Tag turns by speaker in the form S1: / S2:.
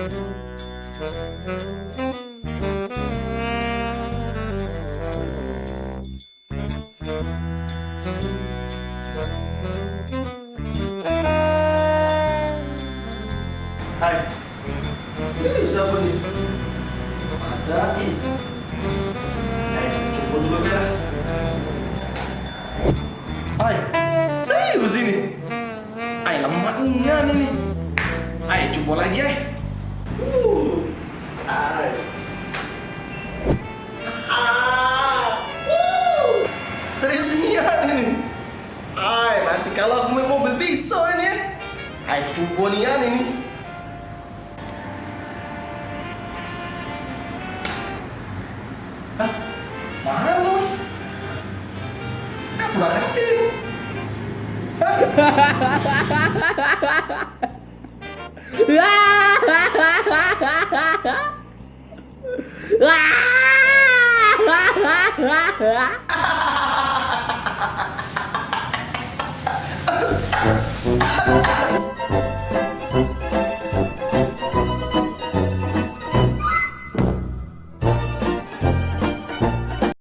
S1: Hai, ini siapa nih? Ada ini. Coba dulu ya. Hai, serius ini? Hai, lemaknya nih. Hai, coba lagi ya. Hai. Serius ini ini. Hai, nanti kalau aku main mobil bisa ini ya. Hai, coba nih ini. Hah? Mahal loh. Aku udah ngerti. Hah?